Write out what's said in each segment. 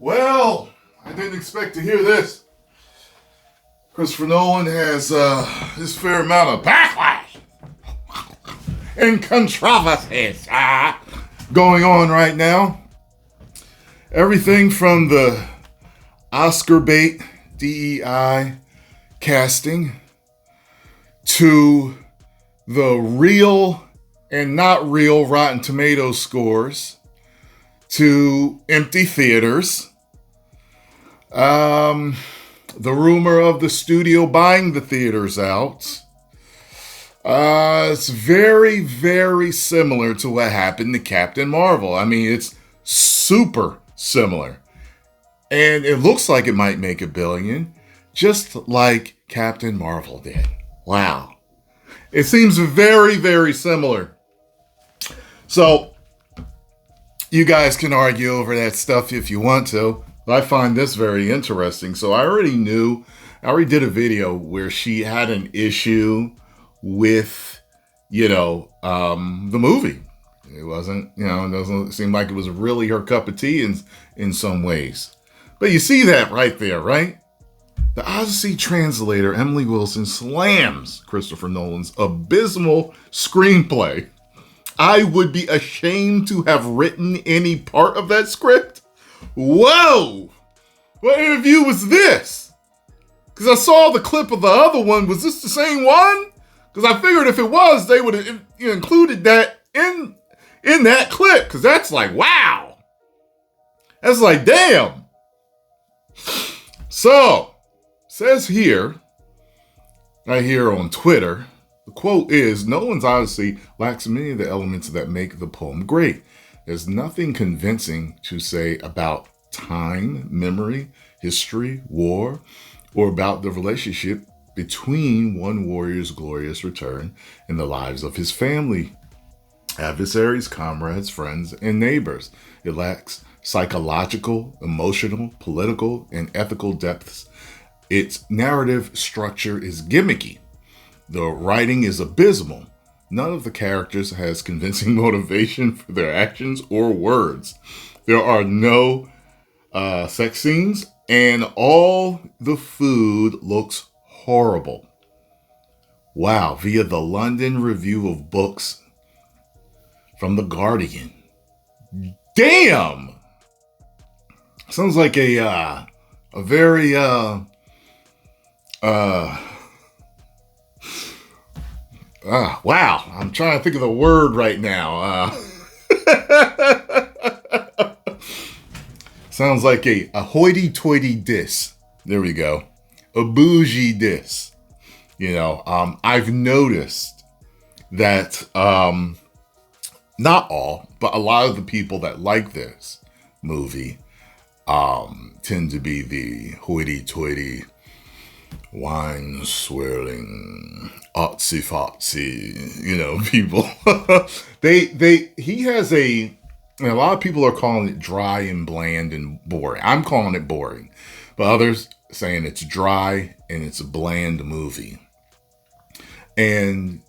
Well, I didn't expect to hear this. Christopher Nolan has this fair amount of backlash and controversies going on right now. Everything from the Oscar bait DEI casting to the real and not real Rotten Tomatoes scores to empty theaters. The rumor of the studio buying the theaters out. It's very, very similar to what happened to Captain Marvel. I mean, it's super similar. And it looks like it might make $1 billion, just like Captain Marvel did. Wow. It seems very, very similar. So, you guys can argue over that stuff if you want to. But I find this very interesting. So I already did a video where she had an issue with, the movie. It wasn't, it doesn't seem like it was really her cup of tea in some ways. But you see that right there, right? The Odyssey translator, Emily Wilson, slams Christopher Nolan's abysmal screenplay. I would be ashamed to have written any part of that script. Whoa! What interview was this? Because I saw the clip of the other one. Was this the same one? Because I figured if it was, they would have included that in that clip. Because that's like, wow. That's like, damn. So, says here, right here on Twitter, the quote is, Nolan's Odyssey lacks many of the elements that make the poem great. There's nothing convincing to say about time, memory, history, war, or about the relationship between one warrior's glorious return and the lives of his family, adversaries, comrades, friends, and neighbors. It lacks psychological, emotional, political, and ethical depths. Its narrative structure is gimmicky. The writing is abysmal. None of the characters has convincing motivation for their actions or words. There are no sex scenes, and all the food looks horrible. Wow, via the London Review of Books from The Guardian. Damn! Sounds like a very wow, I'm trying to think of the word right now. Sounds like a hoity-toity diss. There we go. A bougie diss. I've noticed that not all, but a lot of the people that like this movie tend to be the hoity-toity, wine-swirling, artsy-fartsy, people. He has a lot of people are calling it dry and bland and boring. I'm calling it boring, but others saying it's dry and it's a bland movie. And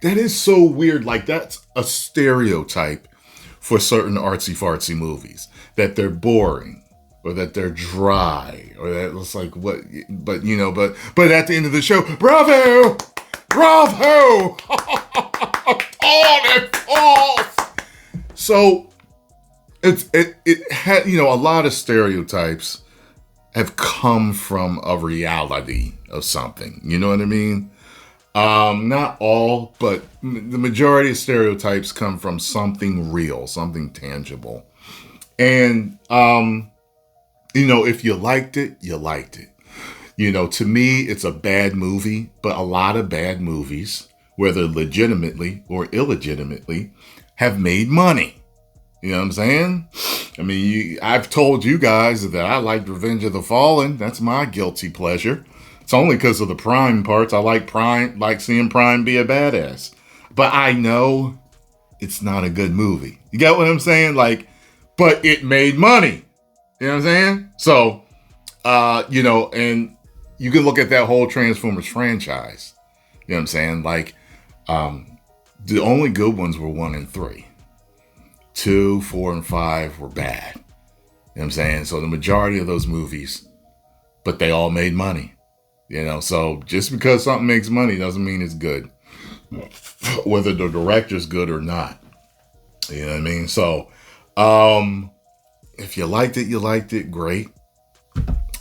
that is so weird. Like, that's a stereotype for certain artsy-fartsy movies, that they're boring or that they're dry or that it's like what, but at the end of the show, bravo! So it had, a lot of stereotypes have come from a reality of something. You know what I mean? Not all, but the majority of stereotypes come from something real, something tangible. And, if you liked it, you liked it. To me, it's a bad movie, but a lot of bad movies, whether legitimately or illegitimately, have made money. You know what I'm saying? I mean, I've told you guys that I liked Revenge of the Fallen. That's my guilty pleasure. It's only because of the Prime parts. I like seeing Prime be a badass. But I know it's not a good movie. You get what I'm saying? But it made money. You know what I'm saying? So, and you can look at that whole Transformers franchise. You know what I'm saying? The only good ones were 1 and 3. 2, 4, and 5 were bad. You know what I'm saying? So the majority of those movies, but they all made money. You know, so just because something makes money doesn't mean it's good. Whether the director's good or not. You know what I mean? So, if you liked it, you liked it, great.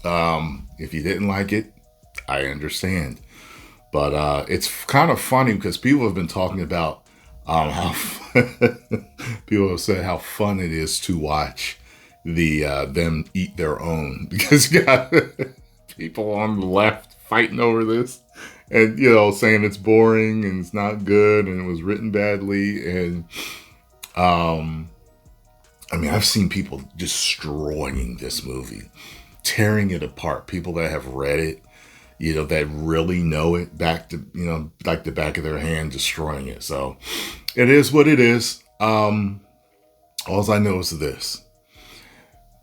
If you didn't like it, I understand. But it's kind of funny because people have been talking about how people have said how fun it is to watch them eat their own, because you got people on the left fighting over this and, you know, saying it's boring and it's not good and it was written badly. And I mean, I've seen people destroying this movie, tearing it apart. People that have read it, you know, that really know it back to, you know, like the back of their hand, destroying it. So it is what it is. All I know is this.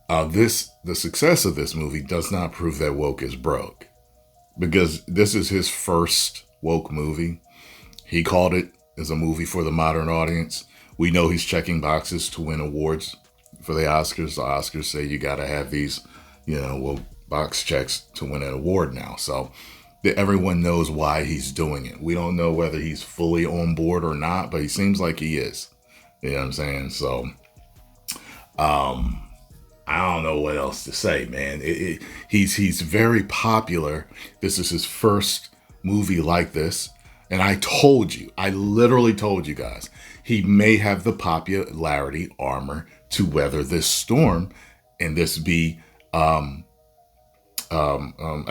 The success of this movie does not prove that woke is broke, because this is his first woke movie. He called it as a movie for the modern audience. We know he's checking boxes to win awards for the Oscars. The Oscars say you got to have these, you know, woke box checks to win an award now. So everyone knows why he's doing it. We don't know whether he's fully on board or not, but he seems like he is. You know what I'm saying? So, I don't know what else to say, man. He's very popular. This is his first movie like this. And I literally told you guys, he may have the popularity armor to weather this storm and this be a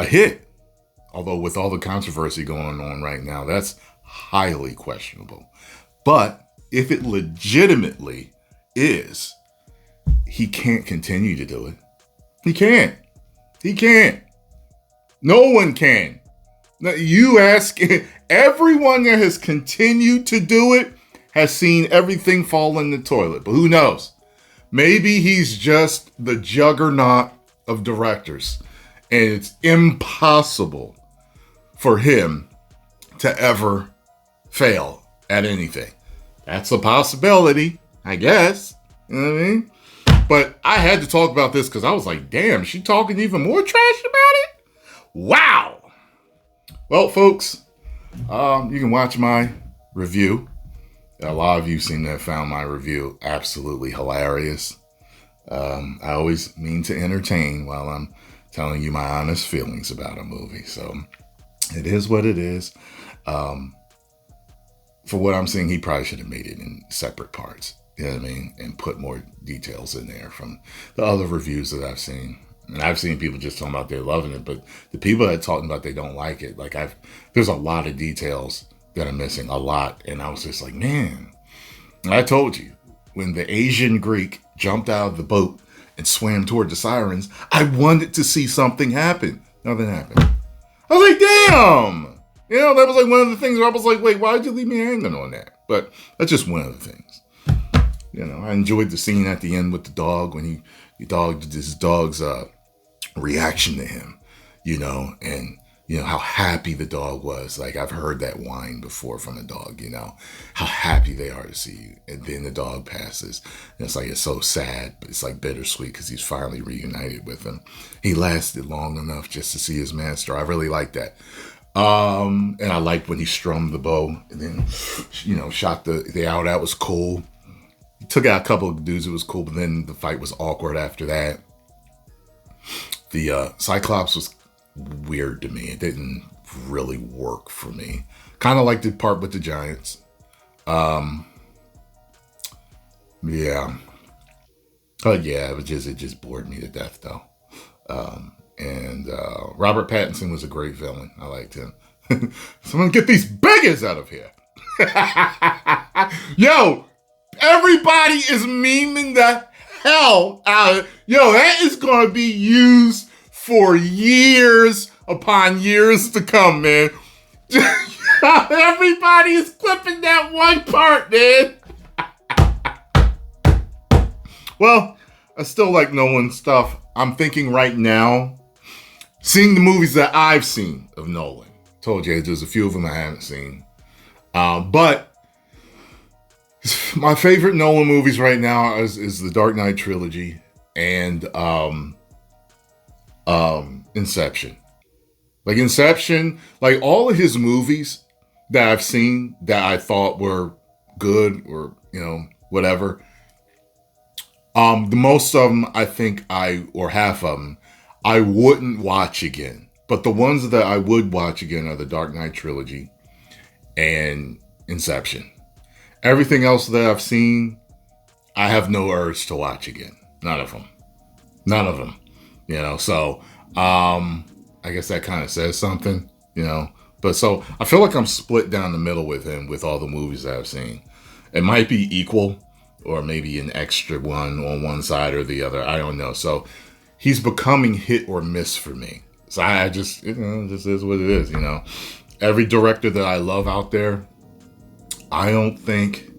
hit. Although with all the controversy going on right now, that's highly questionable. But if it legitimately is, he can't continue to do it. He can't. No one can. Now, you ask, everyone that has continued to do it has seen everything fall in the toilet. But who knows? Maybe he's just the juggernaut of directors, and it's impossible for him to ever fail at anything. That's a possibility, I guess. You know what I mean? But I had to talk about this because I was like, damn, is she talking even more trash about it? Wow. Well, folks, you can watch my review. A lot of you seem to have found my review absolutely hilarious. I always mean to entertain while I'm telling you my honest feelings about a movie. So it is what it is. For what I'm seeing, he probably should have made it in separate parts. You know what I mean? And put more details in there from the other reviews that I've seen. And I've seen people just talking about they're loving it, but the people that talking about they don't like it, like there's a lot of details that are missing, a lot. And I was just like, man, I told you, when the Asian Greek jumped out of the boat and swam toward the sirens, I wanted to see something happen. Nothing happened. I was like, damn. You know, that was like one of the things where I was like, wait, why did you leave me hanging on that? But that's just one of the things. You know, I enjoyed the scene at the end with the dog when his dog's reaction to him, you know, and, you know, how happy the dog was. Like, I've heard that whine before from a dog, you know, how happy they are to see you. And then the dog passes. And it's like, it's so sad, but it's like bittersweet because he's finally reunited with him. He lasted long enough just to see his master. I really like that. And I liked when he strummed the bow and then, you know, shot the owl. That was cool. He took out a couple of dudes. It was cool, but then the fight was awkward after that. The Cyclops was weird to me. It didn't really work for me. Kind of like the part with the Giants. Yeah. But yeah, it just bored me to death though. And Robert Pattinson was a great villain. I liked him. Someone get these beggars out of here. Yo, everybody is memeing the hell out of it. Yo, that is going to be used for years upon years to come, man. Everybody is clipping that one part, man. Well, I still like Nolan stuff. I'm thinking right now, seeing the movies that I've seen of Nolan. Told you, there's a few of them I haven't seen. But my favorite Nolan movies right now is the Dark Knight trilogy and Inception. Like Inception, like all of his movies that I've seen that I thought were good or, whatever. The most of them, I think or half of them, I wouldn't watch again. But the ones that I would watch again are the Dark Knight trilogy and Inception. Everything else that I've seen, I have no urge to watch again. None of them. None of them. So, I guess that kind of says something, But so, I feel like I'm split down the middle with him with all the movies that I've seen. It might be equal, or maybe an extra one on one side or the other. I don't know. So, he's becoming hit or miss for me. So, I just, this is what it is, Every director that I love out there, I don't think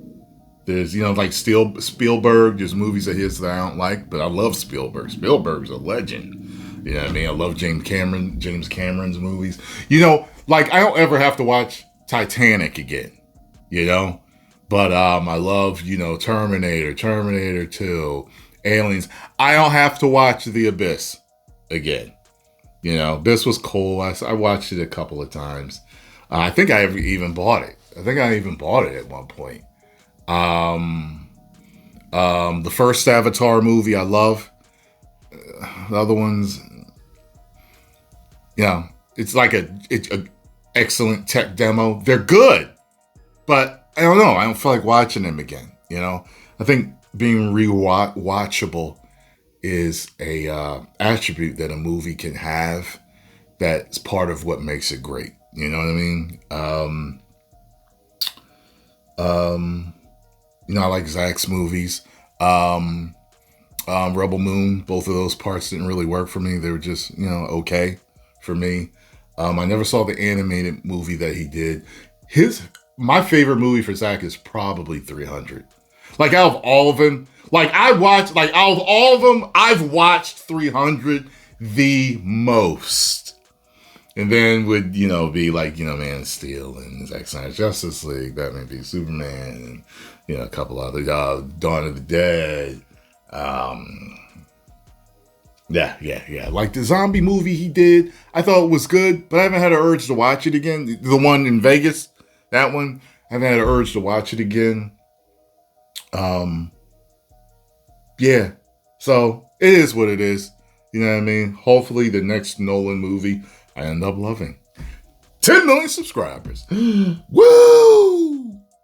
there's, like Spielberg, there's movies of his that I don't like, but I love Spielberg. Spielberg's a legend. You know what I mean? I love James Cameron's movies. Like I don't ever have to watch Titanic again, But I love, Terminator 2, Aliens. I don't have to watch The Abyss again. This was cool. I watched it a couple of times. I think I even bought it. I think I even bought it at one point. The first Avatar movie I love. The other ones, it's like it's a excellent tech demo. They're good, but I don't know. I don't feel like watching them again. I think being rewatchable is a attribute that a movie can have. That's part of what makes it great. You know what I mean? I like Zach's movies. Rebel Moon, both of those parts didn't really work for me. They were just, okay for me. I never saw the animated movie that he did. My favorite movie for Zach is probably 300. Like out of all of them, out of all of them, I've watched 300 the most. And then would, be like, Man of Steel and Zack Snyder's Justice League, Batman v Superman, and, a couple other, Dawn of the Dead. Yeah. Like the zombie movie he did, I thought it was good, but I haven't had an urge to watch it again. The one in Vegas, that one, I haven't had an urge to watch it again. Yeah. So it is what it is. You know what I mean? Hopefully the next Nolan movie I end up loving. 10 million subscribers. Woo!